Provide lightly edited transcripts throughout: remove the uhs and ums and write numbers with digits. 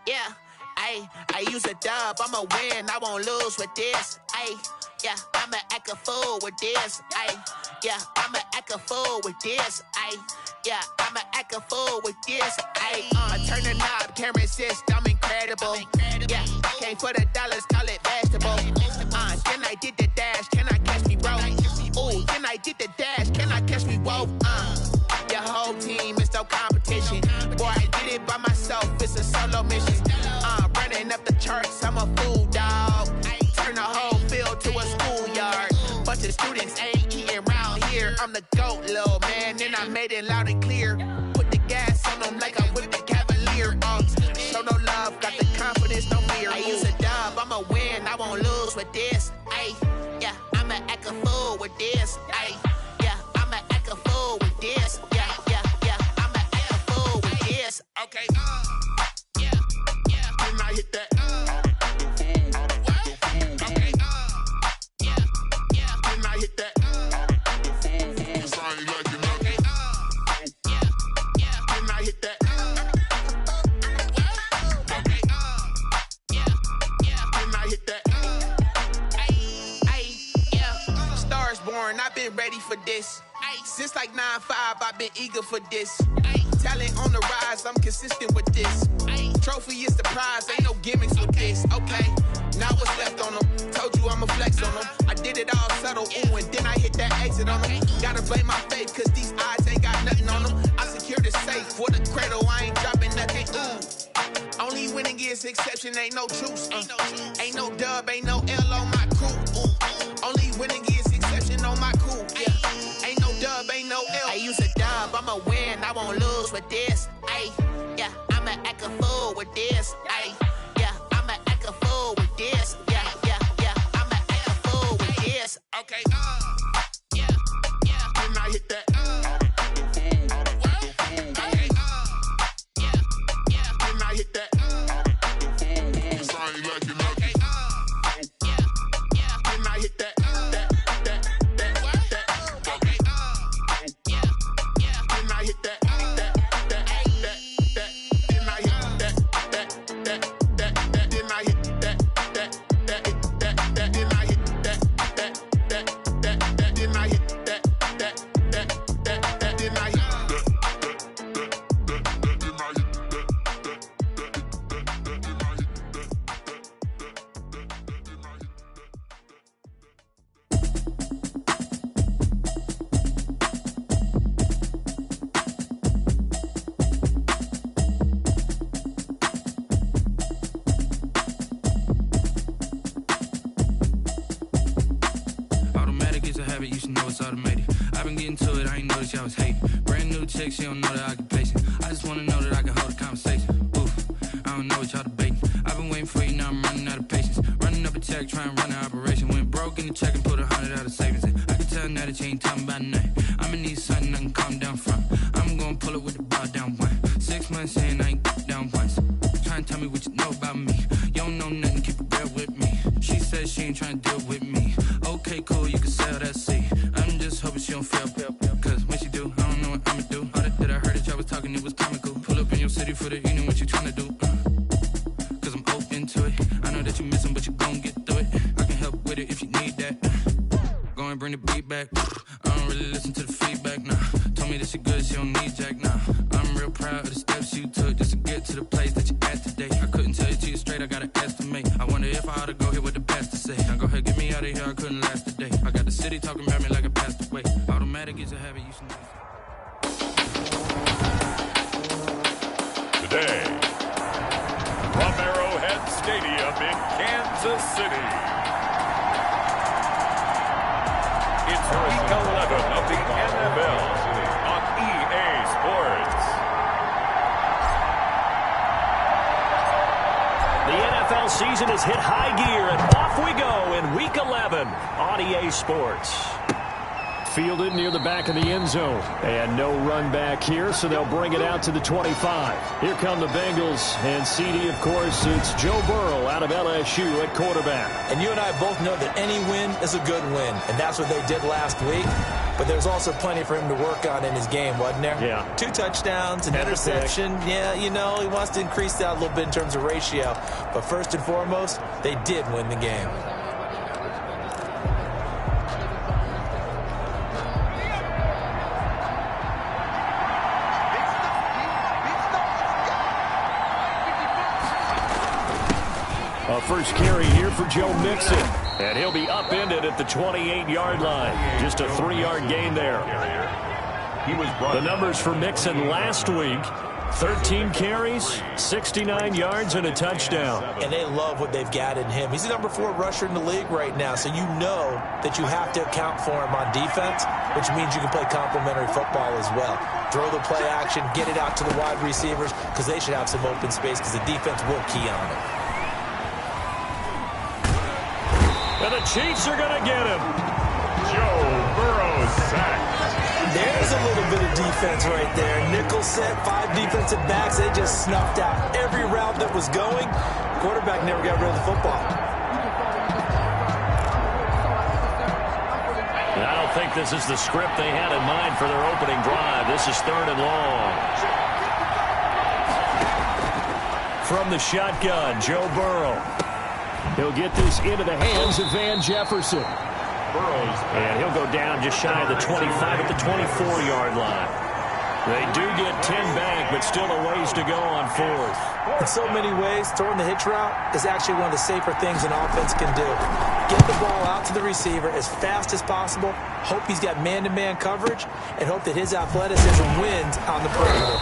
Yeah, I use a dub, I'ma win, I won't lose with this. Yeah, I'ma act a fool with this. Yeah, I'ma act a fool with this. Yeah, I'ma act a fool with this. Turn the knob, can't resist, I'm incredible. Yeah, came for the dollars, call it vegetable. Then I did the dash, can I catch me, bro? Ooh, then I did the dash, can I catch me, whoa? Your whole team is no competition. Boy, I did it by myself, it's a solo mission. Running up the charts, I'm a fool, dog. Turn the whole field to a schoolyard. Bunch of students ain't eating round here. I'm the GOAT, little man, and I made it loud and clear. Put the gas on them like I'm with the Cavalier. Show no love, got the confidence, no fear. I use a dub, I'ma win, I won't lose with this. Yeah, I'ma act a fool with this. Yeah, I'ma act a fool with this. Yeah, I'ma act a fool with this. Okay, yeah, can I hit that? I've been ready for this. Since like 9-5, I've been eager for this. Talent on the rise, I'm consistent with this. Trophy is the prize, ain't no gimmicks with this. Okay, now what's left on them? Told you I'ma flex on them. I did it all subtle, ooh, and then I hit that exit on them. Gotta blame my faith, cause these odds ain't got nothing on them. I secured the safe for the cradle, I ain't dropping nothing, ooh. Only winning is exception, ain't no truce. Ain't no dub, ain't no L on my crew. Only winning is exception on my crew. Yeah, ain't no dub, ain't no L. I use a dub, I'ma win, I won't lose with this. Yeah, I'ma act a fool with this. Yeah, I'ma act a fool with this. Yeah, I'ma act a fool with this. Okay, yeah, can I hit that? She don't know the occupation. I just wanna know that I can hold a conversation. Oof, I don't know what y'all debating. I've been waiting for you, now I'm running out of patience. Running up a check, trying to run an operation. Went broke in the check and put 100 out of savings in. I can tell now that you ain't talking about nothing. I'ma need something I can calm down from. I'm gonna pull it with the bar down one. 6 months in, I ain't down once. Trying to tell me what you know about me. You don't know nothing, keep it real with me. She said she ain't trying to deal with me. Okay, cool, you can sell that seat. I'm just hoping she don't fail. Cause when she do, I don't know what I'ma do. All that I heard that y'all was talking, it was comical. Pull up in your city for the evening, what you tryna do? Cause I'm open to it. I know that you missing, but you gon' get through it. I can help with it if you need that. Go and bring the beat back. I don't really listen to the feedback, nah. Told me that she good, she don't need jack, nah. I'm real proud of the steps you took just to get to the place that you at today. I couldn't tell you to you straight, I gotta estimate. I wonder if I ought to go here with the best to say. Now go ahead, get me out of here, I couldn't last a day. I got the city talking about me like I passed away. Automatic is a habit, you should know. Today, from Arrowhead Stadium in Kansas City, it's Week 11 of the NFL on EA Sports. The NFL season has hit high gear, and off we go in Week 11 on EA Sports. fielded near the back of the end zone. And no run back here, so they'll bring it out to the 25. Here come the Bengals, and CD, of course, it's Joe Burrow out of LSU at quarterback. And you and I both know that any win is a good win, and that's what they did last week. But there's also plenty for him to work on in his game, wasn't there? Yeah. 2 touchdowns, an interception. Yeah, you know, he wants to increase that a little bit in terms of ratio. But first and foremost, they did win the game. A first carry here for Joe Mixon. And he'll be upended at the 28-yard line. Just a 3-yard gain there. The numbers for Mixon last week: 13 carries, 69 yards, and a touchdown. And they love what they've got in him. He's the number 4 rusher in the league right now, so you know that you have to account for him on defense, which means you can play complementary football as well. Throw the play action, get it out to the wide receivers, because they should have some open space, because the defense will key on it. And the Chiefs are going to get him. Joe Burrow sacked. There's a little bit of defense right there. Nickel set, 5 defensive backs. They just snuffed out every route that was going. Quarterback never got rid of the football. And I don't think this is the script they had in mind for their opening drive. This is 3rd and long. From the shotgun, Joe Burrow. He'll get this into the hands of Van Jefferson. And he'll go down just shy of the 25 at the 24-yard line. They do get 10 back, but still a ways to go on 4th. In so many ways, throwing the hitch route is actually one of the safer things an offense can do. Get the ball out to the receiver as fast as possible, hope he's got man-to-man coverage, and hope that his athleticism wins on the perimeter.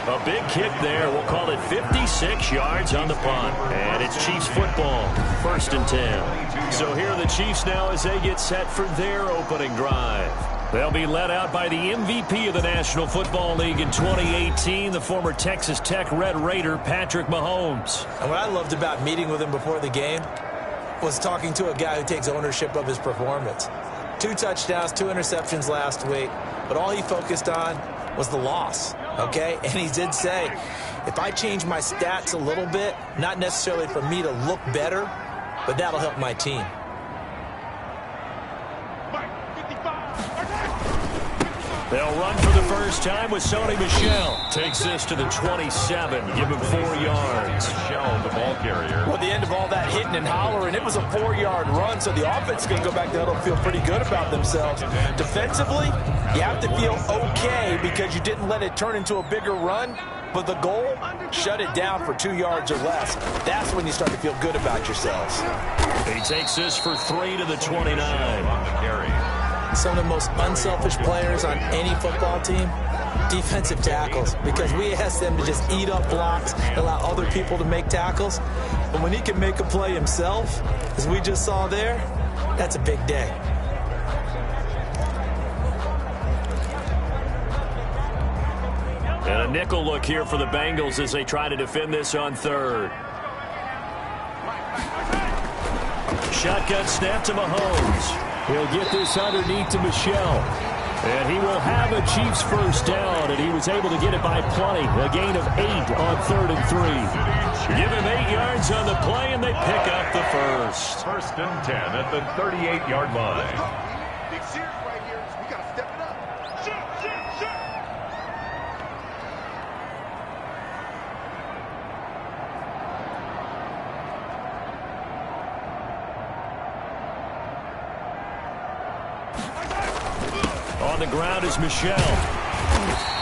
A big kick there. We'll call it 56 yards on the punt. And it's Chiefs football, 1st and 10. So here are the Chiefs now as they get set for their opening drive. They'll be led out by the MVP of the National Football League in 2018, the former Texas Tech Red Raider, Patrick Mahomes. And what I loved about meeting with him before the game was talking to a guy who takes ownership of his performance. 2 touchdowns, 2 interceptions last week, but all he focused on was the loss, okay? And he did say, if I change my stats a little bit, not necessarily for me to look better, but that'll help my team. They'll run for the first time with Sony Michel. Takes this to the 27. Give him 4 yards. Michel, the ball carrier. Well, at the end of all that hitting and hollering, it was a 4-yard run, so the offense is going to go back to huddle and feel pretty good about themselves. Defensively, you have to feel okay because you didn't let it turn into a bigger run, but the goal, shut it down for 2 yards or less. That's when you start to feel good about yourselves. He takes this for 3 to the 29. On the carry. Some of the most unselfish players on any football team, defensive tackles, because we ask them to just eat up blocks, allow other people to make tackles. But when he can make a play himself, as we just saw there, that's a big day. And a nickel look here for the Bengals as they try to defend this on 3rd. Shotgun snap to Mahomes. He'll get this underneath to Michel. And he will have a Chiefs first down, and he was able to get it by plenty. A gain of 8 on 3rd and 3. Give him 8 yards on the play, and they pick up the first. 1st and 10 at the 38-yard line. Big series right here. We got to step it up. On the ground is Michel.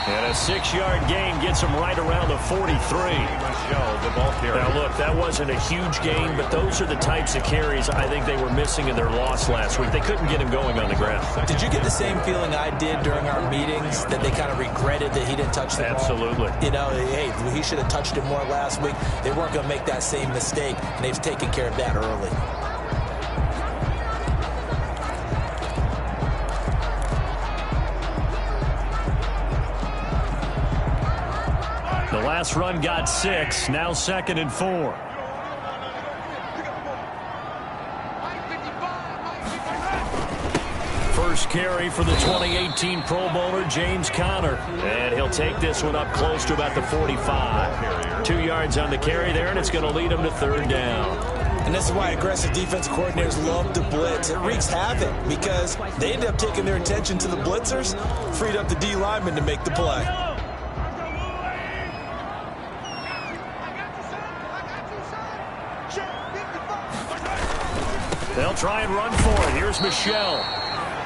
And a 6-yard gain gets him right around the 43. Michel, the ball carrier. Now, look, that wasn't a huge gain, but those are the types of carries I think they were missing in their loss last week. They couldn't get him going on the ground. Did you get the same feeling I did during our meetings, that they kind of regretted that he didn't touch the ball? Absolutely. You know, hey, he should have touched it more last week. They weren't going to make that same mistake, and they've taken care of that early. The last run got 6, now 2nd and 4. first carry for the 2018 Pro Bowler, James Conner. And he'll take this one up close to about the 45. 2 yards on the carry there, and it's going to lead him to third down. And this is why aggressive defense coordinators love to blitz. It wreaks havoc because they end up taking their attention to the blitzers, freed up the D lineman to make the play. They'll try and run for it. Here's Michel.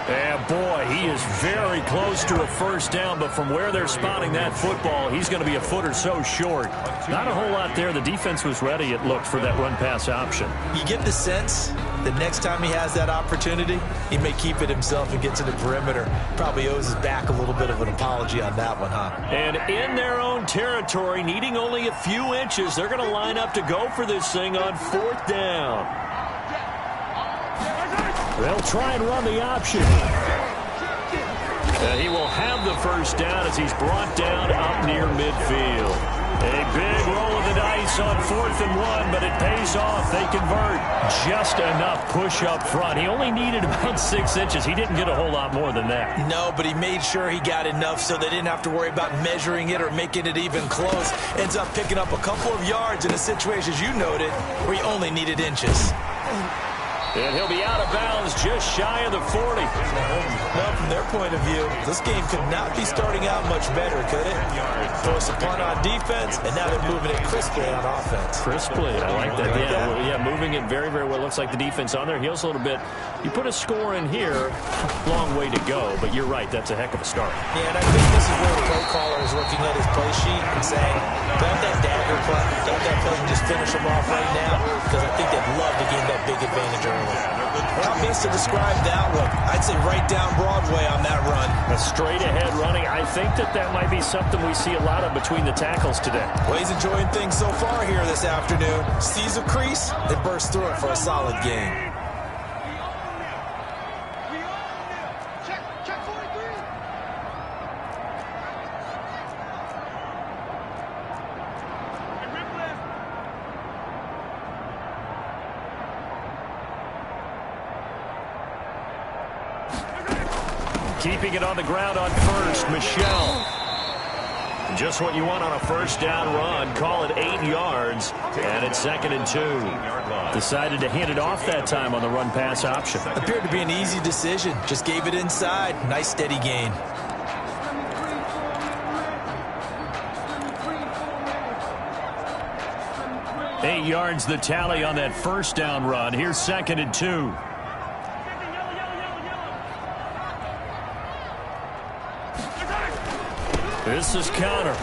And boy, he is very close to a first down, but from where they're spotting that football, he's going to be a foot or so short. Not a whole lot there. The defense was ready, it looked, for that run-pass option. You get the sense that next time he has that opportunity, he may keep it himself and get to the perimeter. Probably owes his back a little bit of an apology on that one, huh? And in their own territory, needing only a few inches, they're going to line up to go for this thing on fourth down. They'll try and run the option. He will have the first down as he's brought down up near midfield. A big roll of the dice on 4th and 1, but it pays off. They convert. Just enough push up front. He only needed about 6 inches. He didn't get a whole lot more than that. No, but he made sure he got enough so they didn't have to worry about measuring it or making it even close. Ends up picking up a couple of yards in a situation, as you noted, where he only needed inches. And he'll be out of bounds just shy of the 40. Well, from their point of view, this game could not be starting out much better, could it? Force a punt on defense, and now they're moving it crisply on offense. Crisply, I like that. Yeah, moving it very, very well. Looks like the defense on their heels a little bit. You put a score in here, long way to go, but you're right, that's a heck of a start. Yeah, and I think this is where the play caller is looking at his play sheet and saying, don't that dagger play, don't that play and just finish them off right now, because I think they'd love to gain that big advantage early. How best to describe that one? I'd say right down Broadway on that run. A straight-ahead running. I think that might be something we see a lot of between the tackles today. Well, he's enjoying things so far here this afternoon. Sees a crease and bursts through it for a solid gain. Keeping it on the ground on first, Michel. Just what you want on a first down run. Call it 8 yards, and it's 2nd and 2. Decided to hand it off that time on the run-pass option. Appeared to be an easy decision. Just gave it inside. Nice steady gain. Eight yards the tally on that first down run. Here's 2nd and 2. This is Conner.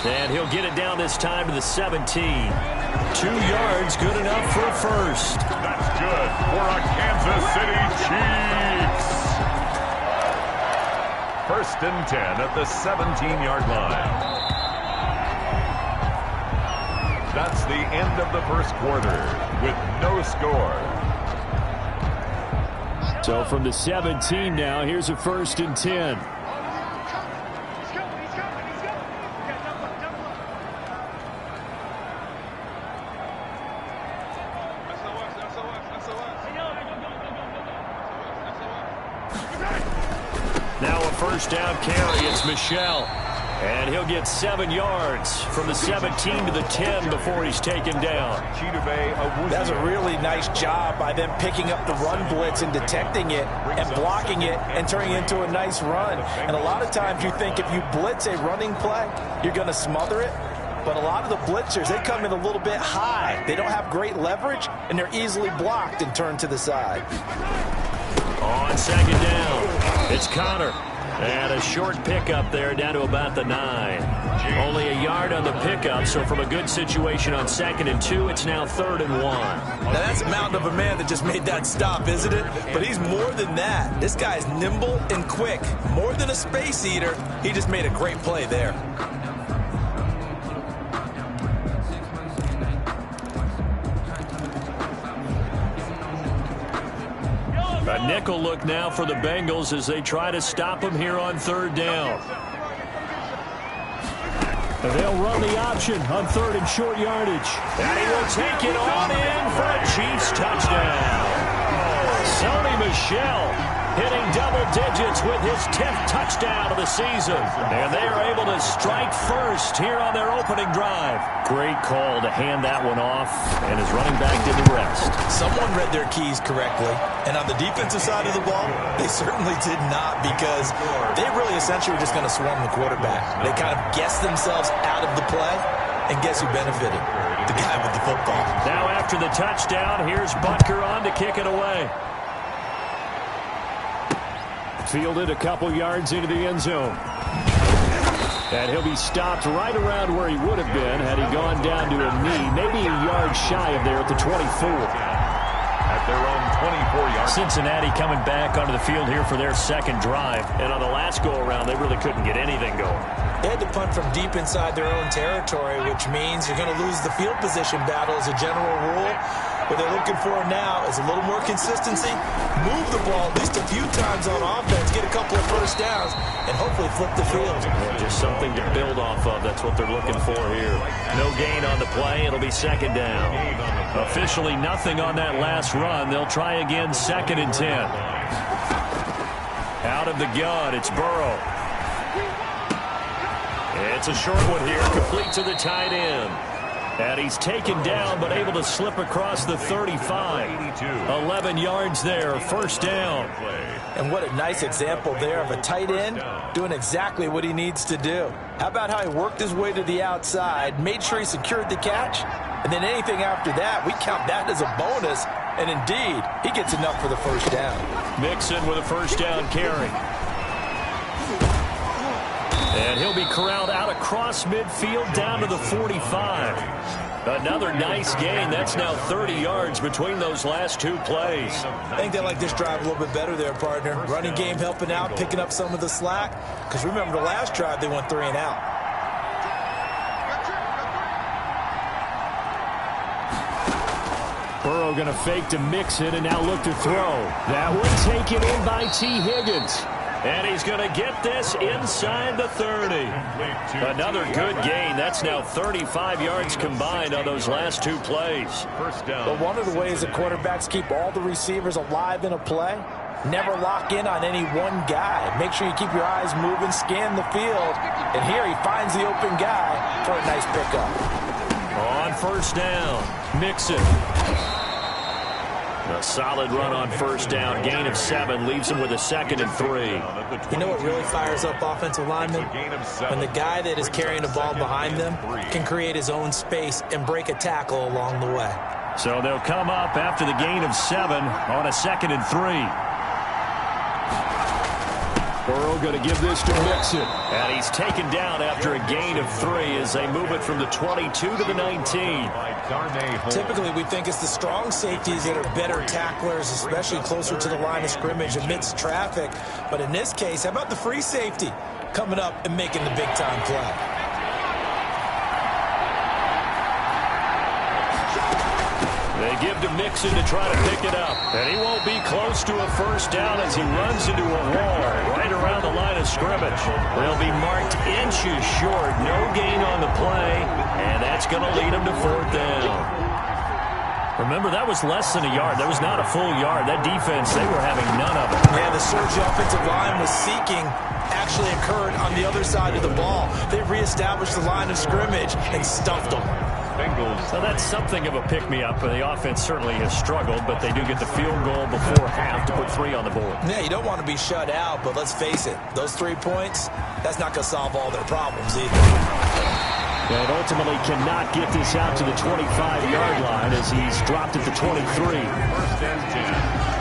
And he'll get it down this time to the 17. 2 yards, good enough for a first. That's good for a Kansas City Chiefs. 1st and 10 at the 17-yard line. That's the end of the first quarter with no score. So from the 17 now, here's a 1st and 10. Now a first down carry. It's Michel. And he'll get 7 yards from the 17 to the 10 before he's taken down. That's a really nice job by them picking up the run blitz and detecting it and blocking it and turning it into a nice run. And a lot of times you think if you blitz a running play, you're going to smother it. But a lot of the blitzers, they come in a little bit high. They don't have great leverage, and they're easily blocked and turned to the side. On 2nd down, it's Conner. And a short pickup there down to about the 9. Only a yard on the pickup, so from a good situation on 2nd and 2, it's now 3rd and 1. Now that's a mountain of a man that just made that stop, isn't it? But he's more than that. This guy's nimble and quick. More than a space eater, he just made a great play there. A nickel look now for the Bengals as they try to stop him here on 3rd down. They'll run the option on 3rd and short yardage. And he will take it on in for a Chiefs touchdown. Sony Michel hitting double digits with his 10th touchdown of the season. And they are able to strike first here on their opening drive. Great call to hand that one off, and his running back did the rest. Someone read their keys correctly, and on the defensive side of the ball, they certainly did not, because they really essentially were just going to swarm the quarterback. They kind of guessed themselves out of the play, and guess who benefited? The guy with the football. Now after the touchdown, here's Butker on to kick it away. Fielded a couple yards into the end zone. And he'll be stopped right around where he would have been had he gone down to a knee, maybe a yard shy of there at the 24. At their own 24-yard. Cincinnati coming back onto the field here for their second drive. And on the last go-around, they really couldn't get anything going. They had to punt from deep inside their own territory, which means you're going to lose the field position battle as a general rule. What they're looking for now is a little more consistency, move the ball at least a few times on offense, get a couple of first downs, and hopefully flip the field. Yeah, just something to build off of. That's what they're looking for here. No gain on the play. It'll be second down. Officially nothing on that last run. They'll try again, 2nd and 10. Out of the gun, it's Burrow. It's a short one here, complete to the tight end. And he's taken down, but able to slip across the 35. 11 yards there, first down. And what a nice example there of a tight end doing exactly what he needs to do. How about how he worked his way to the outside, made sure he secured the catch, and then anything after that, we count that as a bonus. And indeed, he gets enough for the first down. Mixon with a first down carry. And he'll be corralled out across midfield down to the 45. Another nice gain. That's now 30 yards between those last two plays. I think they like this drive a little bit better there, partner. Running game helping out, picking up some of the slack. Because remember, the last drive, they went 3 and out. Burrow going to fake to Mixon and now look to throw. That one taken in by T. Higgins. And he's going to get this inside the 30. Another good gain. That's now 35 yards combined on those last two plays. First down. But one of the ways the quarterbacks keep all the receivers alive in a play, never lock in on any one guy. Make sure you keep your eyes moving, scan the field. And here he finds the open guy for a nice pickup. On first down, Mixon. A solid run on first down. Gain of 7 leaves him with a 2nd and 3. You know what really fires up offensive linemen? When the guy that is carrying the ball behind them can create his own space and break a tackle along the way. So they'll come up after the gain of 7 on a 2nd and 3. Burrow going to give this to Mixon. And he's taken down after a gain of 3 as they move it from the 22 to the 19. Typically, we think it's the strong safeties that are better tacklers, especially closer to the line of scrimmage amidst traffic. But in this case, how about the free safety coming up and making the big-time play? They give to Mixon to try to pick it up. And he won't be close to a first down as he runs into a wall right around the line of scrimmage. They'll be marked inches short. No gain on the play. And that's going to lead him to 4th down. Remember, that was less than a yard. That was not a full yard. That defense, they were having none of it. Yeah, the surge the offensive line was seeking actually occurred on the other side of the ball. They reestablished the line of scrimmage and stuffed them. So that's something of a pick-me-up. The offense certainly has struggled, but they do get the field goal before half to put 3 on the board. Yeah, you don't want to be shut out, but let's face it, those 3 points, that's not going to solve all their problems either. And ultimately cannot get this out to the 25-yard line as he's dropped at the 23. First and 10.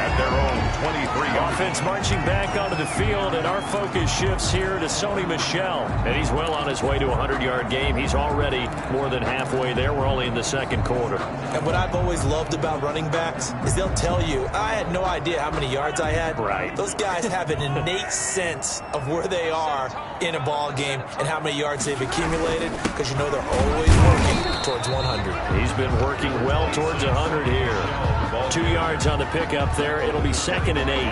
At their own 23. Offense marching back onto the field, and our focus shifts here to Sony Michel. And he's well on his way to a 100-yard game. He's already more than halfway there. We're only in the second quarter. And what I've always loved about running backs is they'll tell you, I had no idea how many yards I had. Right. Those guys have an innate sense of where they are in a ball game and how many yards they've accumulated, because you know they're always working towards 100. He's been working well towards 100 here. 2 yards on the pickup there. It'll be 2nd and 8.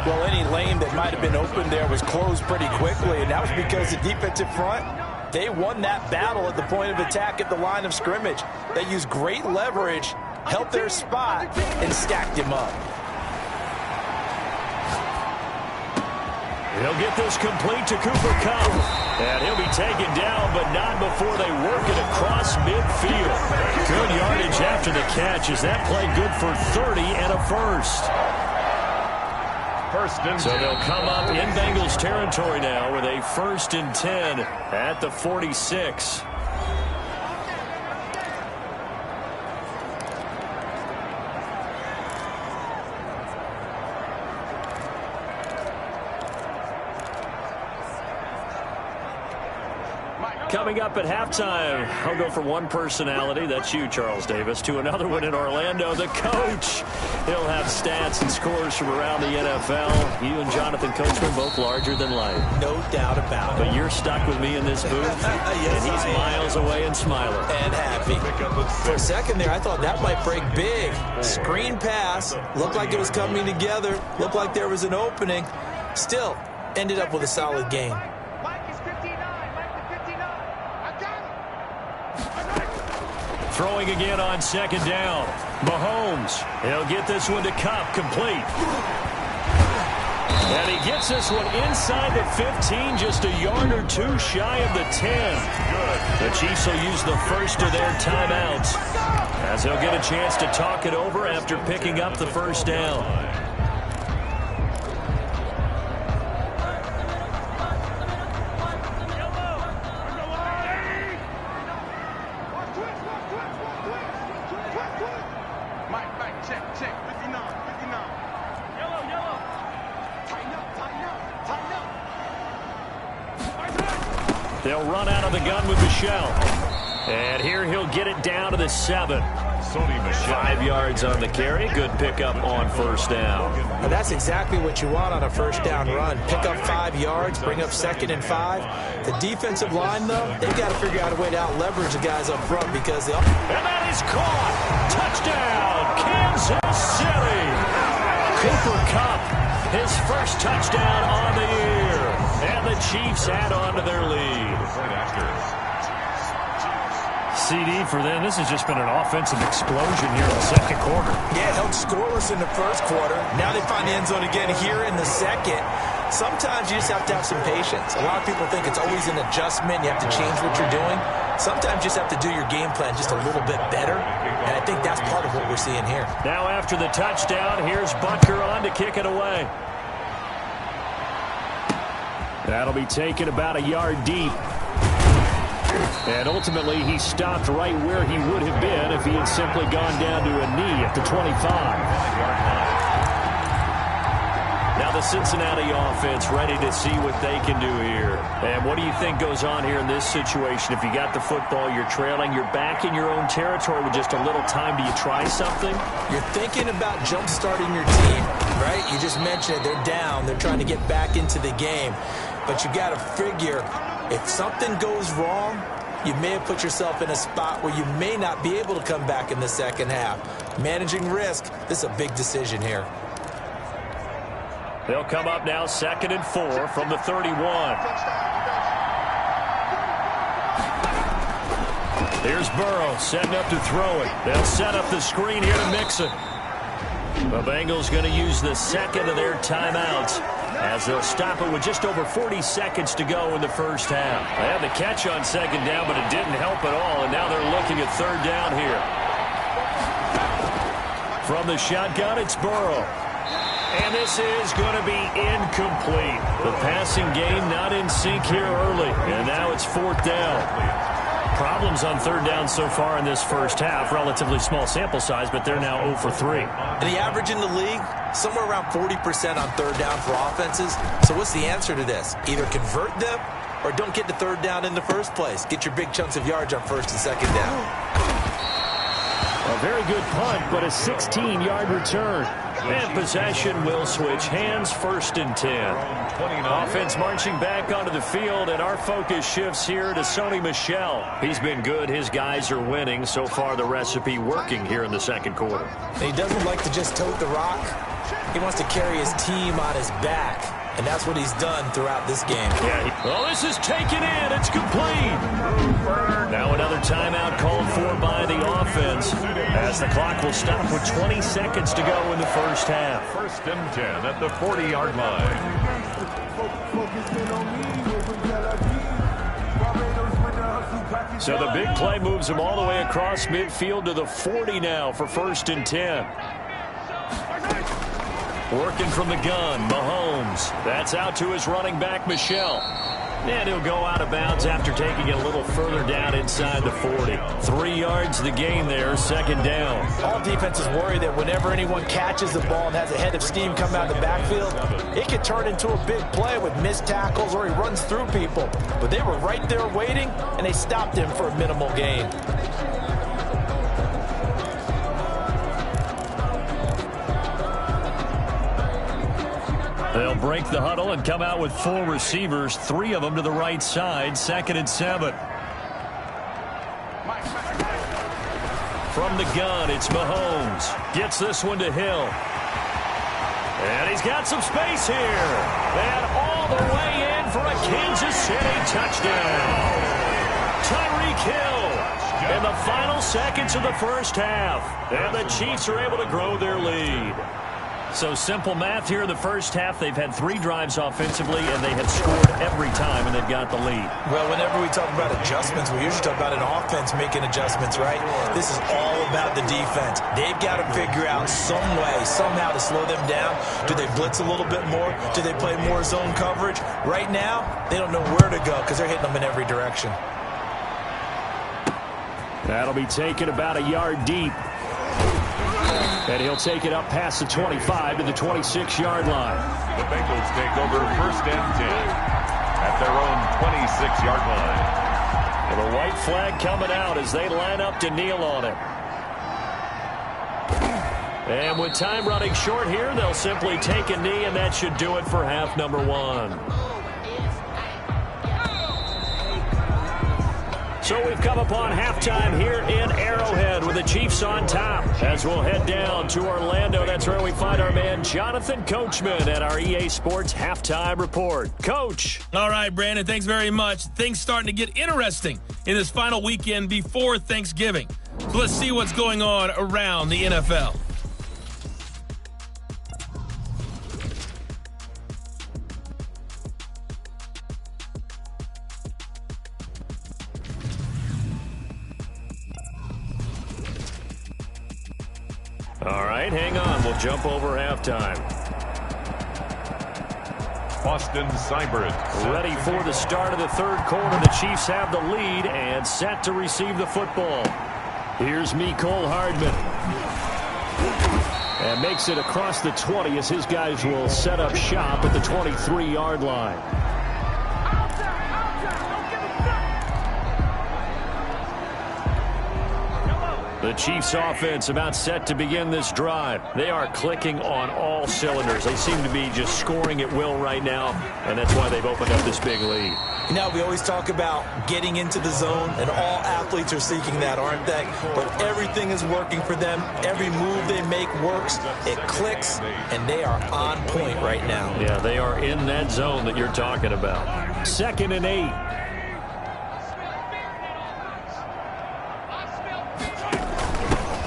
Well, any lane that might have been open there was closed pretty quickly, and that was because the defensive front, they won that battle at the point of attack at the line of scrimmage. They used great leverage, helped their spot, and stacked him up. He'll get this complete to Cooper Kupp. And he'll be taken down, but not before they work it across midfield. Good yardage after the catch as that play good for 30 and a first. So they'll come up in Bengals territory now with a 1st and 10 at the 46. Coming up at halftime, I'll go from one personality, that's you, Charles Davis, to another one in Orlando, the coach. He'll have stats and scores from around the NFL. You and Jonathan Coachman both larger than life. No doubt about it. But you're stuck with me in this booth, yes, and he's miles away and smiling. And happy. For a second there, I thought that might break big. Screen pass, looked like it was coming together, looked like there was an opening. Still, ended up with a solid game. Throwing again on 2nd down. Mahomes, he'll get this one to Kupp, complete. And he gets this one inside the 15, just a yard or two shy of the 10. The Chiefs will use the first of their timeouts as they'll get a chance to talk it over after picking up the 1st down. They'll run out of the gun with Michel. And here he'll get it down to the 7. 5 yards on the carry. Good pickup on 1st down. Now that's exactly what you want on a 1st down run. Pick up 5 yards, bring up 2nd and 5. The defensive line, though, they've got to figure out a way to out-leverage the guys up front because they... And that is caught. Touchdown, Kansas City. Cooper Kupp, his 1st touchdown on the year. And the Chiefs add on to their lead. CD for them. This has just been an offensive explosion here in the 2nd quarter. Yeah, held scoreless in the 1st quarter. Now they find the end zone again here in the 2nd. Sometimes you just have to have some patience. A lot of people think it's always an adjustment. You have to change what you're doing. Sometimes you just have to do your game plan just a little bit better. And I think that's part of what we're seeing here. Now after the touchdown, here's Butker on to kick it away. That'll be taken about a yard deep. And ultimately, he stopped right where he would have been if he had simply gone down to a knee at the 25. Now the Cincinnati offense ready to see what they can do here. And what do you think goes on here in this situation? If you got the football, you're trailing, you're back in your own territory with just a little time. Do you try something? You're thinking about jump-starting your team, right? You just mentioned it. They're down. They're trying to get back into the game. But you got to figure, if something goes wrong, you may have put yourself in a spot where you may not be able to come back in the 2nd half. Managing risk, this is a big decision here. They'll come up now 2nd and 4 from the 31. Here's Burrow setting up to throw it. They'll set up the screen here to mix it. The Bengals going to use the 2nd of their timeouts as they'll stop it with just over 40 seconds to go in the 1st half. They had the catch on 2nd down, but it didn't help at all, and now they're looking at 3rd down here. From the shotgun, it's Burrow. And this is going to be incomplete. The passing game not in sync here early, and now it's 4th down. Problems on 3rd down so far in this 1st half. Relatively small sample size, but they're now 0 for 3. And the average in the league, somewhere around 40% on 3rd down for offenses. So what's the answer to this? Either convert them or don't get to 3rd down in the first place. Get your big chunks of yards on 1st and 2nd down. A very good punt, but a 16-yard return. And possession will switch hands, 1st and 10. Offense marching back onto the field, and our focus shifts here to Sony Michel. He's been good. His guys are winning. So far, the recipe working here in the 2nd quarter. And he doesn't like to just tote the rock. He wants to carry his team on his back. And that's what he's done throughout this game. Well, this is taken in. It's complete. Now another timeout called for by the offense as the clock will stop with 20 seconds to go in the 1st half. 1st and 10 at the 40-yard line. So the big play moves him all the way across midfield to the 40 now for 1st and 10. Working from the gun, Mahomes. That's out to his running back, Michel. And he'll go out of bounds after taking it a little further down inside the 40. 3 yards the gain there, 2nd down. All defenses worry that whenever anyone catches the ball and has a head of steam come out of the backfield, it could turn into a big play with missed tackles or he runs through people. But they were right there waiting, and they stopped him for a minimal gain. They'll break the huddle and come out with 4 receivers, 3 of them to the right side, 2nd and 7. From the gun, it's Mahomes. Gets this one to Hill. And he's got some space here. And all the way in for a Kansas City touchdown. Tyreek Hill in the final seconds of the first half. And the Chiefs are able to grow their lead. So simple math here in the first half. They've had 3 drives offensively, and they have scored every time, and they've got the lead. Well, whenever we talk about adjustments, we usually talk about an offense making adjustments, right? This is all about the defense. They've got to figure out some way, somehow to slow them down. Do they blitz a little bit more? Do they play more zone coverage? Right now, they don't know where to go because they're hitting them in every direction. That'll be taken about a yard deep. And he'll take it up past the 25 to the 26-yard line. The Bengals take over 1st and 10 at their own 26-yard line. And the white flag coming out as they line up to kneel on it. And with time running short here, they'll simply take a knee, and that should do it for half number 1. So we've come upon halftime here in Arrowhead with the Chiefs on top. As we'll head down to Orlando, that's where we find our man Jonathan Coachman at our EA Sports Halftime Report. Coach. All right, Brandon, thanks very much. Things starting to get interesting in this final weekend before Thanksgiving. So let's see what's going on around the NFL. All right, hang on. We'll jump over halftime. Austin Seibert Ready for the start of the 3rd quarter. The Chiefs have the lead and set to receive the football. Here's Mecole Hardman. And makes it across the 20 as his guys will set up shop at the 23-yard line. The Chiefs offense about set to begin this drive. They are clicking on all cylinders. They seem to be just scoring at will right now, and that's why they've opened up this big lead. You know, we always talk about getting into the zone, and all athletes are seeking that, aren't they? But everything is working for them. Every move they make works. It clicks, and they are on point right now. Yeah, they are in that zone that you're talking about. 2nd and 8.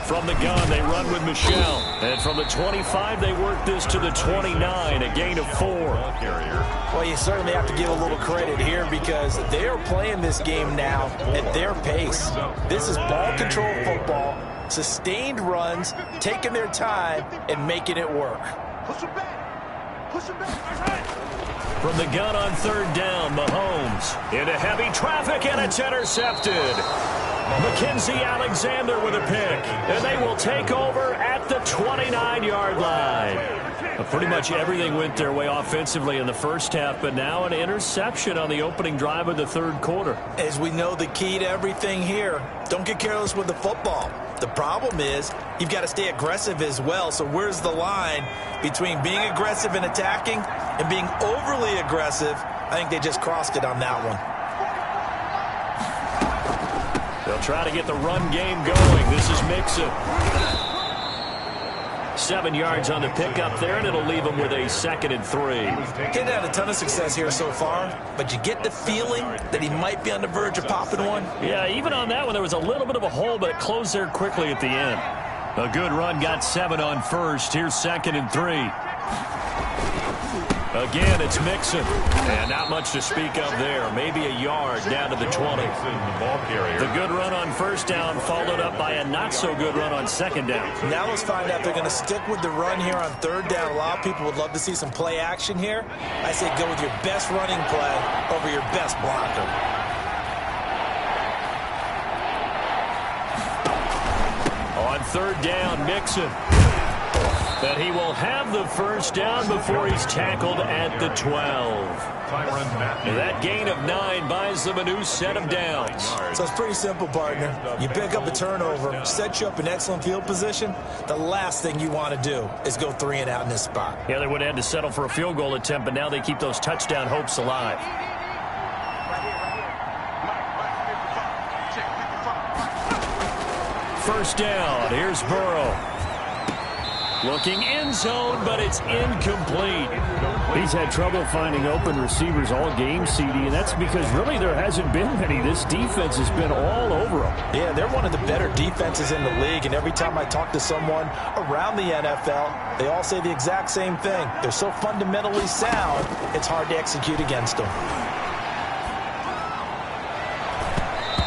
From the gun, they run with Michel. And from the 25, they work this to the 29, a gain of 4. Well, you certainly have to give a little credit here because they are playing this game now at their pace. This is ball control football, sustained runs, taking their time, and making it work. From the gun on 3rd down, Mahomes into heavy traffic, and it's intercepted. Mackenzie Alexander with a pick, and they will take over at the 29-yard line. Pretty much everything went their way offensively in the first half, but now an interception on the opening drive of the 3rd quarter. As we know, the key to everything here, don't get careless with the football. The problem is you've got to stay aggressive as well. So where's the line between being aggressive and attacking and being overly aggressive? I think they just crossed it on that one. They'll try to get the run game going. This is Mixon. 7 yards on the pickup there, and it'll leave them with a 2nd and 3. He's had a ton of success here so far, but you get the feeling that he might be on the verge of popping one. Yeah, even on that one, there was a little bit of a hole, but it closed there quickly at the end. A good run got 7 on 1st. Here's 2nd and 3. Again, it's Mixon. And not much to speak of there. Maybe a yard down to the 20. The good run on first down followed up by a not-so-good run on second down. Now let's find out if they're going to stick with the run here on third down. A lot of people would love to see some play action here. I say go with your best running play over your best blocker. On third down, Mixon. But he will have the first down before he's tackled at the 12. That gain of 9 buys them a new set of downs. So it's pretty simple, partner. You pick up a turnover, set you up in excellent field position. The last thing you want to do is go 3 and out in this spot. Yeah, they would have had to settle for a field goal attempt, but now they keep those touchdown hopes alive. First down, here's Burrow. Looking end zone, but it's incomplete. He's had trouble finding open receivers all game, CD, and that's because really there hasn't been many. This defense has been all over them. Yeah, they're one of the better defenses in the league, and every time I talk to someone around the NFL, they all say the exact same thing. They're so fundamentally sound, it's hard to execute against them.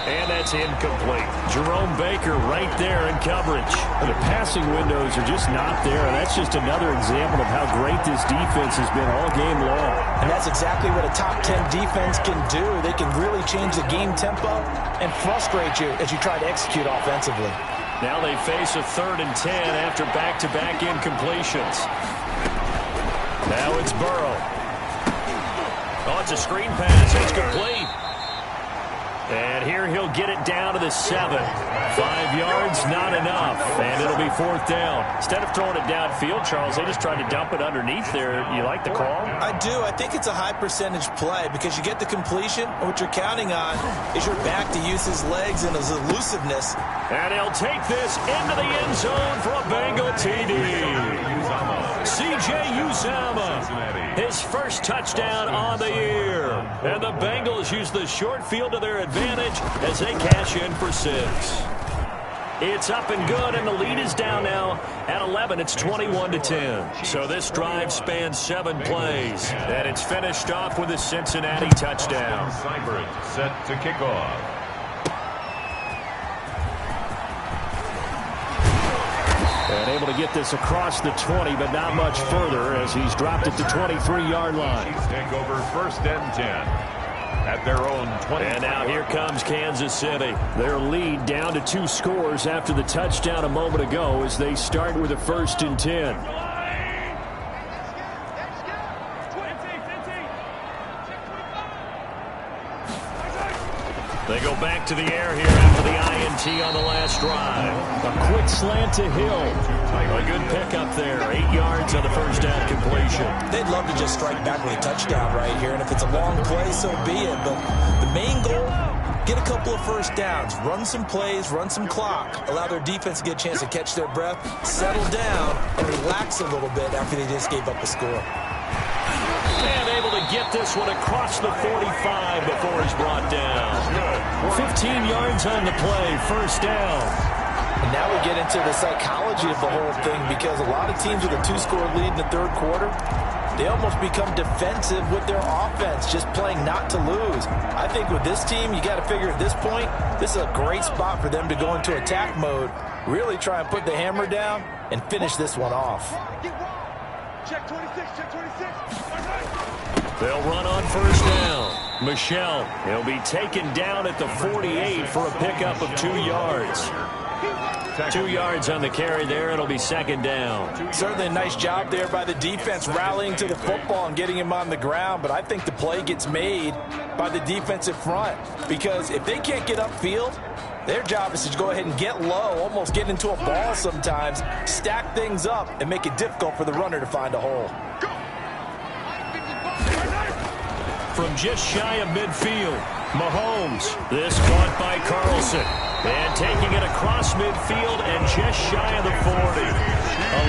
And that's incomplete. Jerome Baker right there in coverage. And the passing windows are just not there. And that's just another example of how great this defense has been all game long. And that's exactly what a top 10 defense can do. They can really change the game tempo and frustrate you as you try to execute offensively. Now they face a 3rd and 10 after back-to-back incompletions. Now it's Burrow. Oh, it's a screen pass. It's complete. And here he'll get it down to the 7. 5 yards, not enough. And it'll be 4th down. Instead of throwing it downfield, Charles, they just tried to dump it underneath there. You like the call? I do. I think it's a high percentage play because you get the completion. And what you're counting on is your back to use his legs and his elusiveness. And he'll take this into the end zone for a Bengal TD. C.J. Uzomah, his first touchdown on the year. And the Bengals use the short field to their advantage as they cash in for 6. It's up and good, and the lead is down now at 11. It's 21-10. So this drive spans 7 plays, and it's finished off with a Cincinnati touchdown. Seibert set to kick off. And able to get this across the 20, but not much further as he's dropped it to 23-yard line. Take over 1st and 10 at their own 20. And now here comes Kansas City. Their lead down to 2 scores after the touchdown a moment ago as they start with a 1st and 10. They go back to the air here after the INT on the last drive. A quick slant to Hill. A good pickup there. 8 yards on the first down completion. They'd love to just strike back with a touchdown right here, and if it's a long play, so be it. But the main goal, get a couple of first downs, run some plays, run some clock, allow their defense to get a chance to catch their breath, settle down, and relax a little bit after they just gave up a score. And able to get this one across the 45 before he's brought down. 15 yards on the play, first down. And now we get into the psychology of the whole thing because a lot of teams with a 2-score lead in the 3rd quarter, they almost become defensive with their offense, just playing not to lose. I think with this team, you got to figure at this point, this is a great spot for them to go into attack mode, really try and put the hammer down and finish this one off. Check 26, check 26. They'll run on first down. Michelle, he'll be taken down at the 48 for a pickup of 2 yards. 2 yards on the carry there. It'll be 2nd down. Certainly a nice job there by the defense rallying to the football and getting him on the ground, but I think the play gets made by the defensive front because if they can't get upfield, their job is to go ahead and get low, almost get into a ball sometimes, stack things up, and make it difficult for the runner to find a hole. From just shy of midfield, Mahomes. This caught by Carlson. And taking it across midfield and just shy of the 40.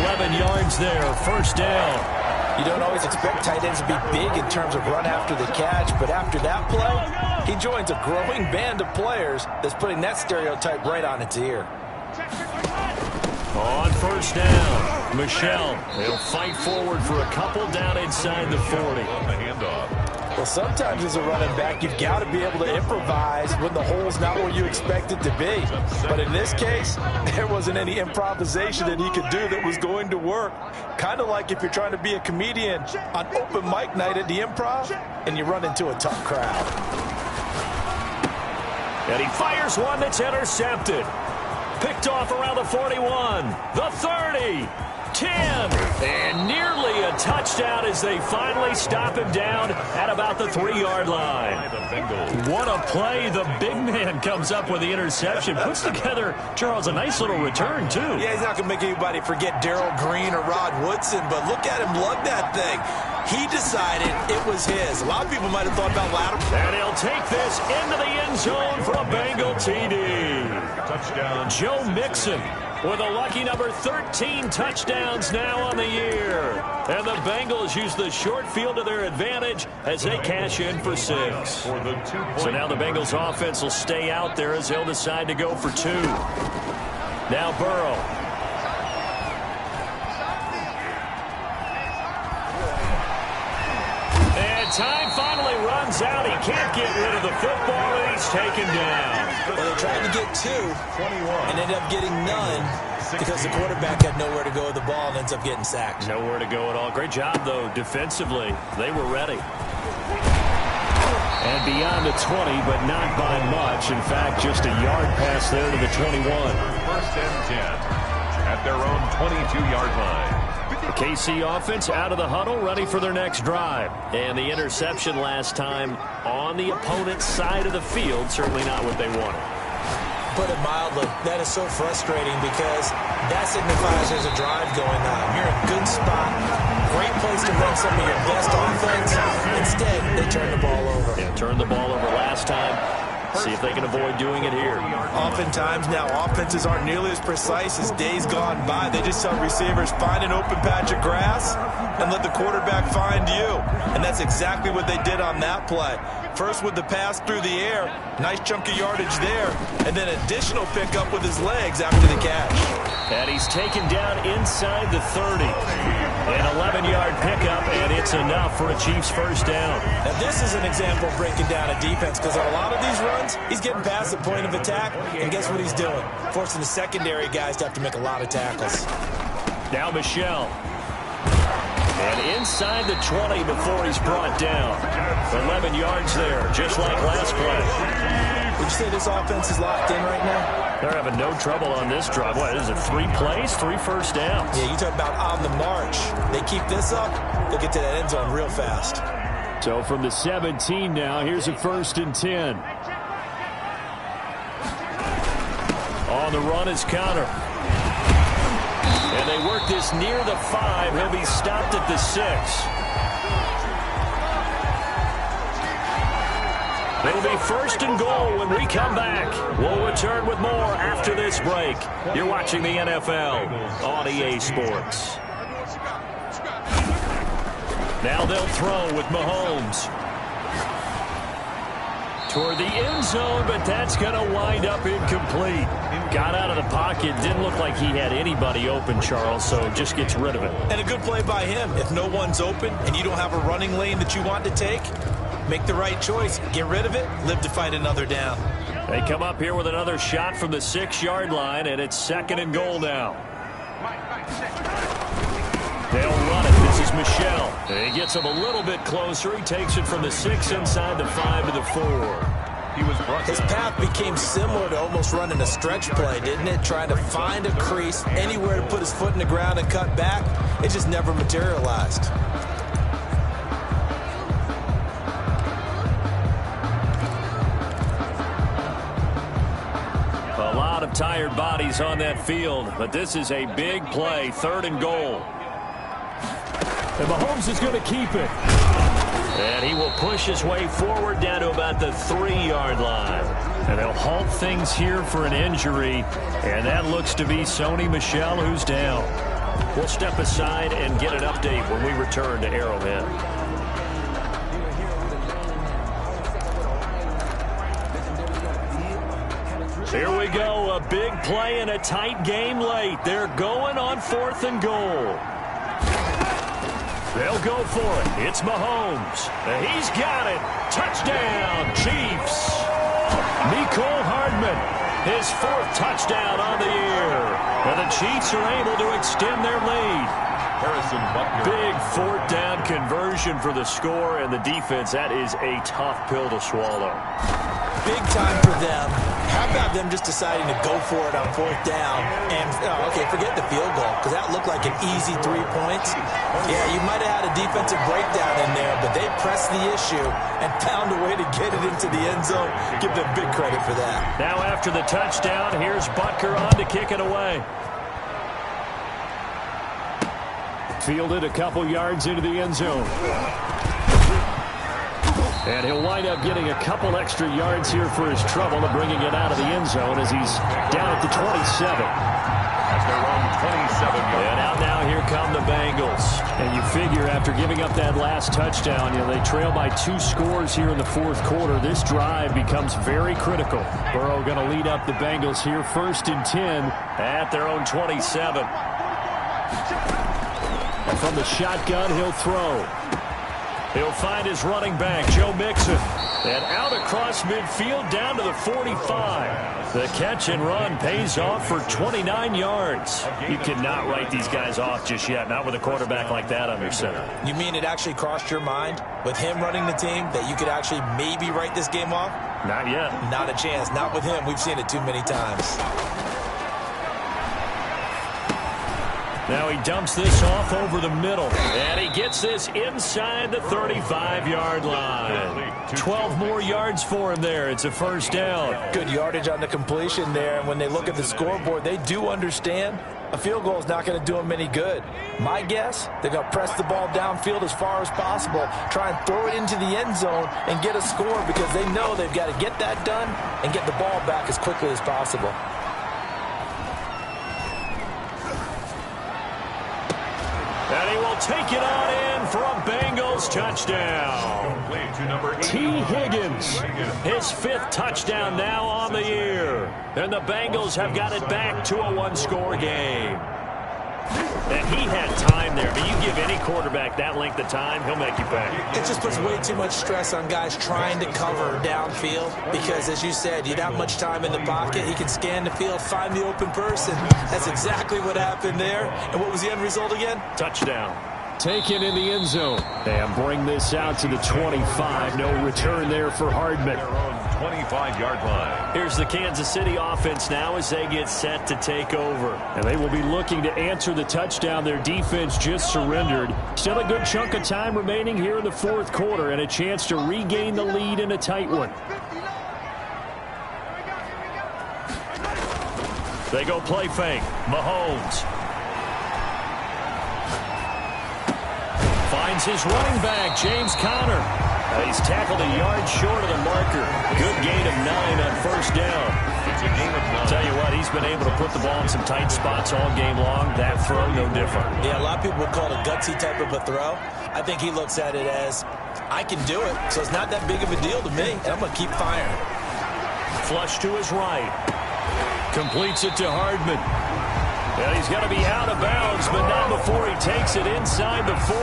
11 yards there, first down. You don't always expect tight ends to be big in terms of run after the catch, but after that play, he joins a growing band of players that's putting that stereotype right on its ear. On first down, Michelle, they'll fight forward for a couple down inside the 40. On the handoff. Well, sometimes as a running back, you've got to be able to improvise when the hole's not where you expect it to be. But in this case, there wasn't any improvisation that he could do that was going to work. Kind of like if you're trying to be a comedian on open mic night at the Improv and you run into a tough crowd. And he fires one that's intercepted. Picked off around the 41, the 30, 10, and nearly a touchdown as they finally stop him down at about the 3-yard line. What a play. The big man comes up with the interception. Puts together, Charles, a nice little return, too. Yeah, he's not going to make anybody forget Darrell Green or Rod Woodson, but look at him lug that thing. He decided it was his. A lot of people might have thought about lateral. And he'll take this into the end zone for a Bengal TD. Touchdown. Joe Mixon with a lucky number 13 touchdowns now on the year. And the Bengals use the short field to their advantage as they cash in for 6. So now the Bengals offense will stay out there as they'll decide to go for 2. Now Burrow. And time finally runs out. He can't get rid of the football, and he's taken down. Well, they tried to get 2 and ended up getting none because the quarterback had nowhere to go with the ball and ends up getting sacked. Nowhere to go at all. Great job, though, defensively. They were ready. And beyond the 20, but not by much. In fact, just a yard pass there to the 21. First and 10 at their own 22-yard line. The KC offense out of the huddle, ready for their next drive. And the interception last time on the opponent's side of the field, certainly not what they wanted. Put it mildly, that is so frustrating because that signifies there's a drive going on. You're in a good spot, great place to run some of your best offense. Instead, they turn the ball over. Yeah, turned the ball over last time. See if they can avoid doing it here. Oftentimes now, offenses aren't nearly as precise as days gone by. They just tell receivers, find an open patch of grass and let the quarterback find you. And that's exactly what they did on that play. First with the pass through the air, nice chunk of yardage there, and then additional pickup with his legs after the catch. And he's taken down inside the 30. An 11-yard pickup, and it's enough for a Chiefs first down. Now this is an example of breaking down a defense because on a lot of these runs, he's getting past the point of attack, and guess what he's doing? Forcing the secondary guys to have to make a lot of tackles. Now Michelle. And inside the 20 before he's brought down. 11 yards there, just like last play. Would you say this offense is locked in right now? They're having no trouble on this drive. What is it, 3 plays, 3 first downs? Yeah, you talk about on the march. They keep this up, they'll get to that end zone real fast. So from the 17 now, here's a first and 10. On the run is Connor. And they work this near the 5. He'll be stopped at the 6. It'll be first and goal when we come back. We'll return with more after this break. You're watching the NFL on EA Sports. Now they'll throw with Mahomes. Toward the end zone, but that's going to wind up incomplete. Got out of the pocket. Didn't look like he had anybody open, Charles, so just gets rid of it. And a good play by him. If no one's open and you don't have a running lane that you want to take, make the right choice. Get rid of it. Live to fight another down. They come up here with another shot from the 6-yard line, and it's second and goal now. They'll run it. This is Michelle. And he gets him a little bit closer. He takes it from the 6 inside the 5 to the 4. His path became similar to almost running a stretch play, didn't it? Trying to find a crease, anywhere to put his foot in the ground and cut back. It just never materialized. A lot of tired bodies on that field, but this is a big play, third and goal. And Mahomes is going to keep it. And he will push his way forward down to about the 3-yard line. And they'll halt things here for an injury. And that looks to be Sony Michel, who's down. We'll step aside and get an update when we return to Arrowhead. Here we go, a big play in a tight game late. They're going on 4th and goal. They'll go for it. It's Mahomes. He's got it. Touchdown, Chiefs. Mecole Hardman, his 4th touchdown on the year. And the Chiefs are able to extend their lead. Big 4th down conversion for the score, and the defense, that is a tough pill to swallow. Big time for them. How about them just deciding to go for it on 4th down? And, okay, forget the field goal, because that looked like an easy 3 points. Yeah, you might have had a defensive breakdown in there, but they pressed the issue and found a way to get it into the end zone. Give them big credit for that. Now after the touchdown, here's Butker on to kick it away. Fielded a couple yards into the end zone. And he'll wind up getting a couple extra yards here for his trouble of bringing it out of the end zone as he's down at the 27. That's their own 27-yard. And out now, here come the Bengals. And you figure after giving up that last touchdown, they trail by 2 scores here in the 4th quarter. This drive becomes very critical. Burrow going to lead up the Bengals here, 1st and 10 at their own 27. And from the shotgun, he'll throw. He'll find his running back, Joe Mixon. And out across midfield down to the 45. The catch and run pays off for 29 yards. You cannot write these guys off just yet, not with a quarterback like that under center. You mean it actually crossed your mind with him running the team that you could actually maybe write this game off? Not yet. Not a chance. Not with him. We've seen it too many times. Now he dumps this off over the middle. And he gets this inside the 35-yard line. 12 more yards for him there. It's a 1st down. Good yardage on the completion there. And when they look at the scoreboard, they do understand a field goal is not going to do them any good. My guess, they're going to press the ball downfield as far as possible, try and throw it into the end zone and get a score because they know they've got to get that done and get the ball back as quickly as possible. And he will take it on in for a Bengals touchdown. T. Higgins, his 5th touchdown now on the year. And the Bengals have got it back to a 1-score game. And he had time there. But you give any quarterback that length of time, he'll make you pay. It just puts way too much stress on guys trying to cover downfield because, as you said, you don't have much time in the pocket. He can scan the field, find the open person. That's exactly what happened there. And what was the end result again? Touchdown. Taken in the end zone. And bring this out to the 25. No return there for Hardman. 25-yard line. Here's the Kansas City offense now as they get set to take over. And they will be looking to answer the touchdown their defense just surrendered. Still a good chunk of time remaining here in the 4th quarter and a chance to regain the lead in a tight one. They go play fake. Mahomes finds his running back, James Conner. He's tackled a yard short of the marker. Good gain of 9 on 1st down. It's a gain of 9. Tell you what, he's been able to put the ball in some tight spots all game long. That throw, no different. Yeah, a lot of people would call it a gutsy type of a throw. I think he looks at it as, I can do it, so it's not that big of a deal to me, and I'm going to keep firing. Flush to his right. Completes it to Hardman. And he's going to be out of bounds, but not before he takes it inside the 40.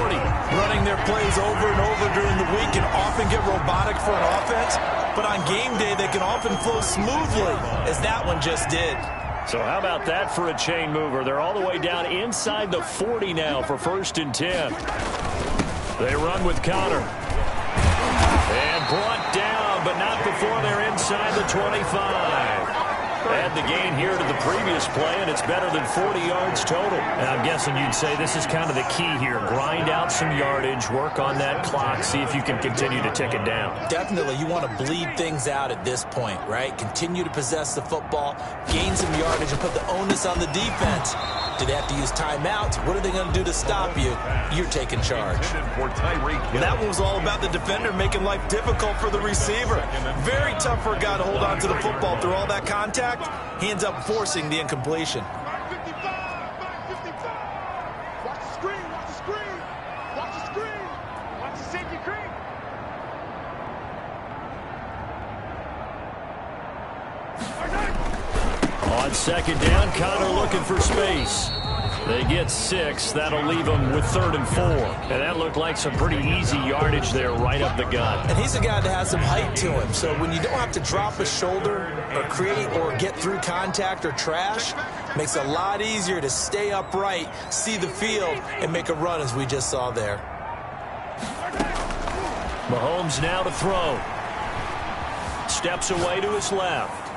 Running their plays over and over during the week can often get robotic for an offense, but on game day they can often flow smoothly, as that one just did. So how about that for a chain mover? They're all the way down inside the 40 now for 1st and 10. They run with Conner. And brought down, but not before they're inside the 25. Add the gain here to the previous play, and it's better than 40 yards total. And I'm guessing you'd say this is kind of the key here. Grind out some yardage, work on that clock, see if you can continue to tick it down. Definitely, you want to bleed things out at this point, right? Continue to possess the football, gain some yardage, and put the onus on the defense. Do they have to use timeouts? What are they going to do to stop you? You're taking charge. That one was all about the defender making life difficult for the receiver. Very tough for a guy to hold on to the football through all that contact. He ends up forcing the incompletion. 55. Watch the screen, watch the screen. Watch the screen. Watch the safety screen. On second down, Connor looking for space. They get 6. That'll leave them with 3rd and 4. And that looked like some pretty easy yardage there right up the gut. And he's a guy that has some height to him. So when you don't have to drop a shoulder or create or get through contact or trash, makes it a lot easier to stay upright, see the field, and make a run as we just saw there. Mahomes now to throw. Steps away to his left.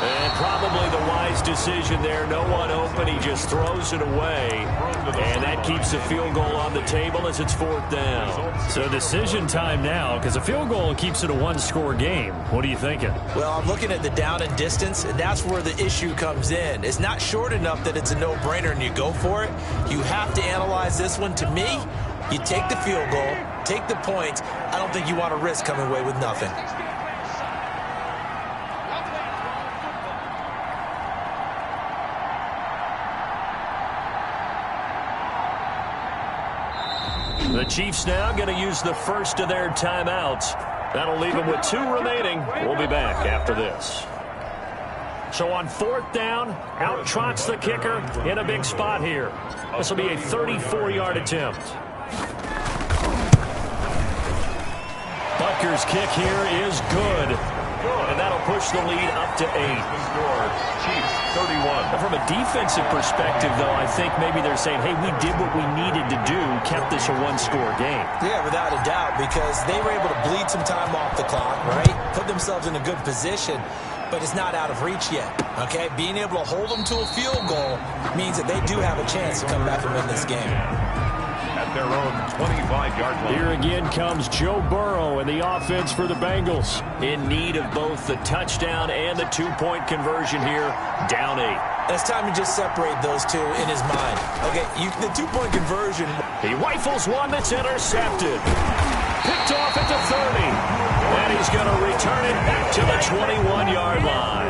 And probably the wise decision there. No one open. He just throws it away. And that keeps the field goal on the table as it's 4th down. So decision time now, because a field goal keeps it a one-score game. What are you thinking? Well, I'm looking at the down and distance, and that's where the issue comes in. It's not short enough that it's a no-brainer and you go for it. You have to analyze this one. To me, you take the field goal, take the points. I don't think you want to risk coming away with nothing. The Chiefs now going to use the first of their timeouts. That'll leave them with 2 remaining. We'll be back after this. So on 4th down, out trots the kicker in a big spot here. This will be a 34-yard attempt. Butker's kick here is good. And that'll push the lead up to 8. Chiefs 31. From a defensive perspective, though, I think maybe they're saying, hey, we did what we needed to do, kept this a one-score game. Yeah, without a doubt, because they were able to bleed some time off the clock, right? Put themselves in a good position, but it's not out of reach yet, okay? Being able to hold them to a field goal means that they do have a chance to come back and win this game. At their own 25-yard line. Here again comes Joe Burrow and the offense for the Bengals. In need of both the touchdown and the 2-point conversion here, down 8. It's time to just separate those two in his mind. Okay, the 2-point conversion. He rifles one that's intercepted. Picked off at the 30. And he's going to return it back to the 21-yard line.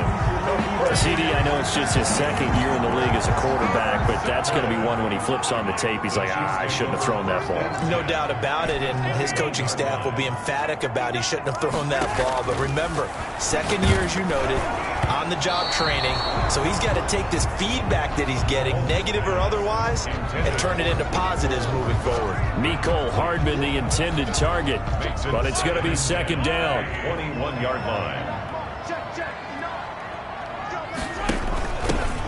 CD, I know it's just his 2nd year in the league as a quarterback, but that's going to be one when he flips on the tape. He's like, I shouldn't have thrown that ball. No doubt about it, and his coaching staff will be emphatic about he shouldn't have thrown that ball. But remember, 2nd year, as you noted, on-the-job training. So he's got to take this feedback that he's getting, negative or otherwise, and turn it into positives moving forward. Mecole Hardman, the intended target, but it's going to be 2nd down. 21-yard line.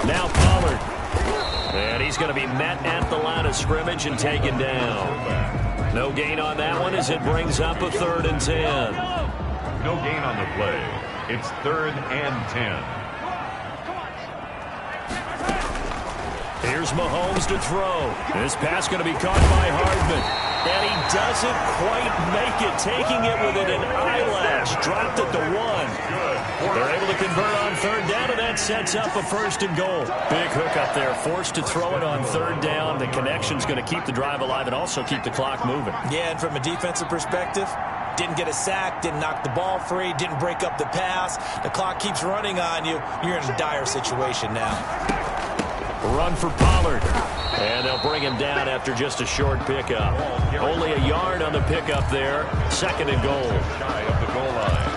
Now Pollard. And he's going to be met at the line of scrimmage and taken down. No gain on that one as it brings up a 3rd and 10. No gain on the play. It's 3rd and 10. Here's Mahomes to throw. This pass going to be caught by Hardman. And he doesn't quite make it, taking it within an eyelash. Dropped at the 1. They're able to convert on 3rd down, and that sets up a 1st and goal. Big hook up there, forced to throw it on 3rd down. The connection's going to keep the drive alive and also keep the clock moving. Yeah, and from a defensive perspective, didn't get a sack, didn't knock the ball free, didn't break up the pass. The clock keeps running on you. You're in a dire situation now. Run for Pollard. And they'll bring him down after just a short pickup. Only a yard on the pickup there. 2nd and goal. Shy of the goal line.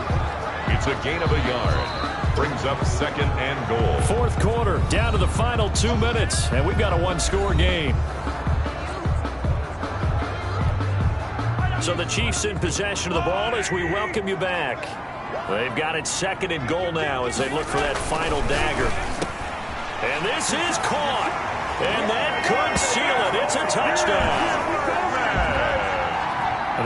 It's a gain of a yard. Brings up 2nd and goal. 4th quarter, down to the final 2 minutes, and we've got a one-score game. So the Chiefs in possession of the ball as we welcome you back. They've got it 2nd and goal now as they look for that final dagger. And this is caught. And that could seal it. It's a touchdown.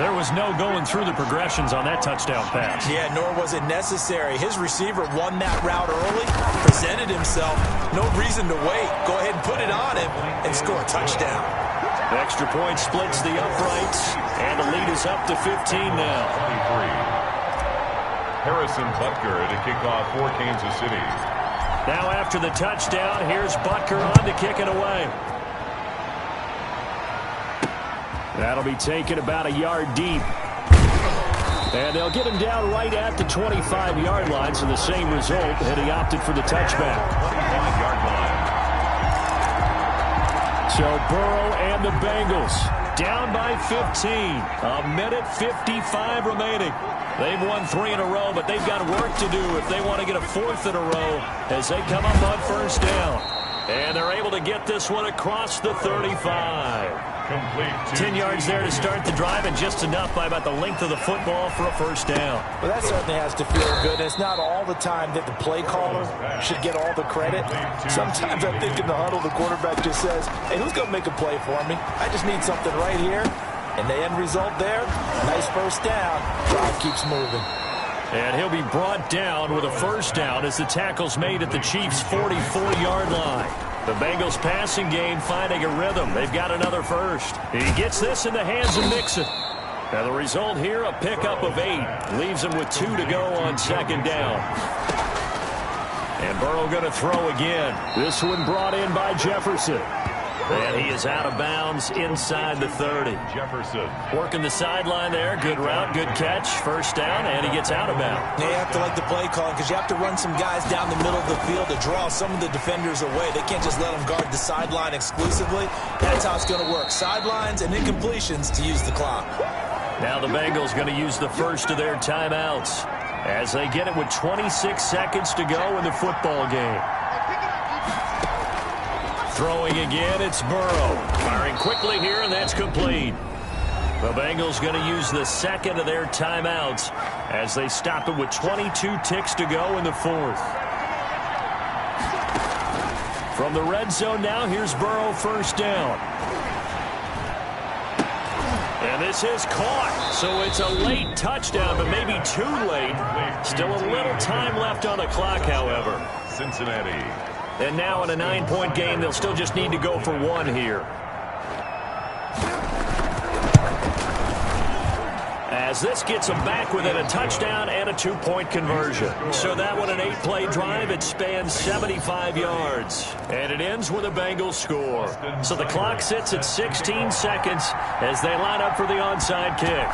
There was no going through the progressions on that touchdown pass. Yeah, nor was it necessary. His receiver won that route early, presented himself. No reason to wait. Go ahead and put it on him and score a touchdown. Extra point splits the uprights, and the lead is up to 15 now. 23. Harrison Butker to kick off for Kansas City. Now after the touchdown, here's Butker on to kick it away. That'll be taken about a yard deep. And they'll get him down right at the 25-yard line, so the same result, and he opted for the touchback. 25-yard line. So Burrow and the Bengals down by 15. A minute 55 remaining. They've won 3 in a row, but they've got work to do if they want to get a 4th in a row as they come up on first down. And they're able to get this one across the 35. 10 yards there to start the drive, and just enough by about the length of the football for a first down. Well, that certainly has to feel good. It's not all the time that the play caller should get all the credit. Sometimes I think in the huddle, the quarterback just says, hey, who's going to make a play for me? I just need something right here. And the end result there, nice first down. Drive keeps moving. And he'll be brought down with a first down as the tackle's made at the Chiefs' 44-yard line. The Bengals passing game finding a rhythm. They've got another first. He gets this in the hands of Mixon. Now the result here, a pickup of 8. Leaves him with 2 to go on second down. And Burrow going to throw again. This one brought in by Jefferson. And he is out of bounds inside the 30. Jefferson. Working the sideline there. Good route, good catch. First down, and he gets out of bounds. They have to like the play calling because you have to run some guys down the middle of the field to draw some of the defenders away. They can't just let them guard the sideline exclusively. That's how it's going to work. Sidelines and incompletions to use the clock. Now the Bengals going to use the first of their timeouts as they get it with 26 seconds to go in the football game. Throwing again, it's Burrow. Firing quickly here, and that's complete. The Bengals going to use the second of their timeouts as they stop it with 22 ticks to go in the 4th. From the red zone now, here's Burrow first down. And this is caught, so it's a late touchdown, but maybe too late. Still a little time left on the clock, however. Cincinnati. And now in a 9-point game, they'll still just need to go for 1 here. As this gets them back within a touchdown and a 2-point conversion. So that one, an 8-play drive. It spans 75 yards. And it ends with a Bengals score. So the clock sits at 16 seconds as they line up for the onside kick.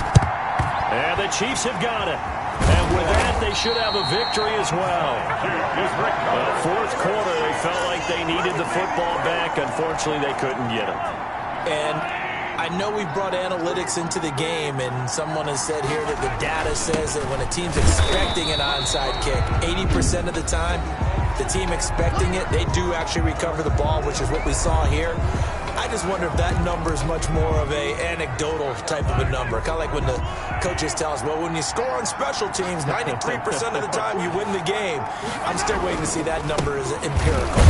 And the Chiefs have got it. And with that, they should have a victory as well. The 4th quarter, they felt like they needed the football back. Unfortunately, they couldn't get it. And I know we brought analytics into the game, and someone has said here that the data says that when a team's expecting an onside kick, 80% of the time, the team expecting it, they do actually recover the ball, which is what we saw here. I just wonder if that number is much more of a anecdotal type of a number. Kind of like when the coaches tell us, well, when you score on special teams, 93% of the time you win the game. I'm still waiting to see that number is empirical.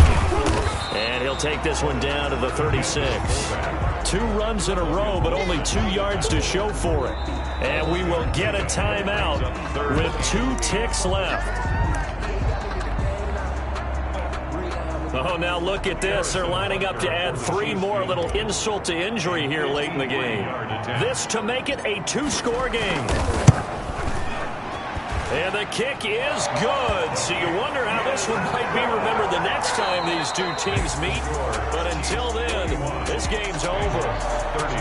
And he'll take this one down to the 36. 2 runs in a row, but only 2 yards to show for it. And we will get a timeout with 2 ticks left. Oh, now look at this. They're lining up to add 3 more, little insult to injury here late in the game. This to make it a 2-score game. And the kick is good. So you wonder how this one might be remembered the next time these 2 teams meet. But until then, this game's over.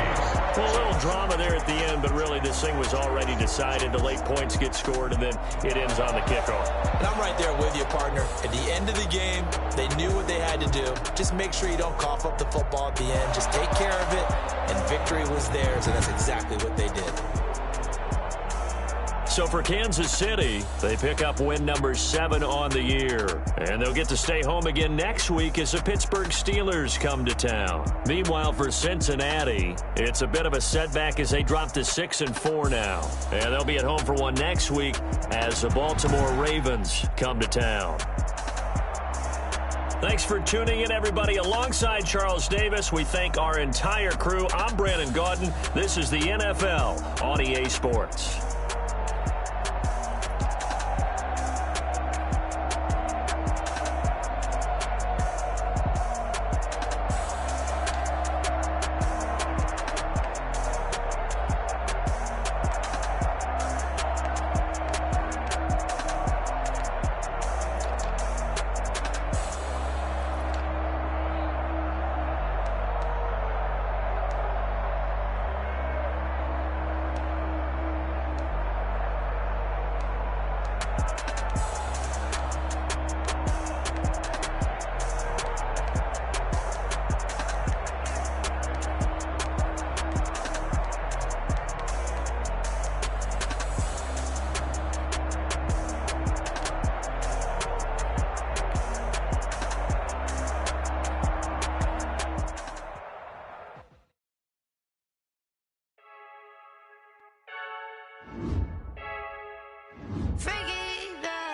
Well, a little drama there at the end, but really this thing was already decided. The late points get scored, and then it ends on the kickoff. And I'm right there with you, partner. At the end of the game, they knew what they had to do. Just make sure you don't cough up the football at the end. Just take care of it, and victory was theirs, and that's exactly what they did. So for Kansas City, they pick up win number 7 on the year. And they'll get to stay home again next week as the Pittsburgh Steelers come to town. Meanwhile, for Cincinnati, it's a bit of a setback as they drop to 6-4 now. And they'll be at home for one next week as the Baltimore Ravens come to town. Thanks for tuning in, everybody. Alongside Charles Davis, we thank our entire crew. I'm Brandon Gaudin. This is the NFL on EA Sports.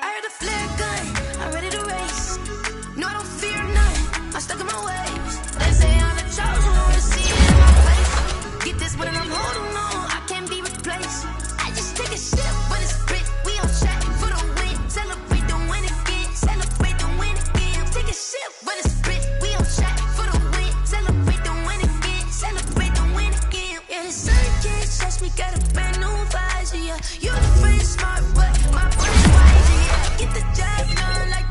I heard a flare gun, I'm ready to race. No, I don't fear none, I'm stuck in my ways. They say I'm the chosen one, see it in my face. Get this, but I'm holding on, I can't be replaced. I just take a sip, but it's split. We on track for the win. Celebrate the win again, celebrate the win again. Take a sip, but it's split. We on track for the win. Celebrate the win again, celebrate the win again. Yeah, the sun can't touch me, got a brand new visor. Yeah, you're the friend smart, but my brain's wiser. Yeah, get the job done like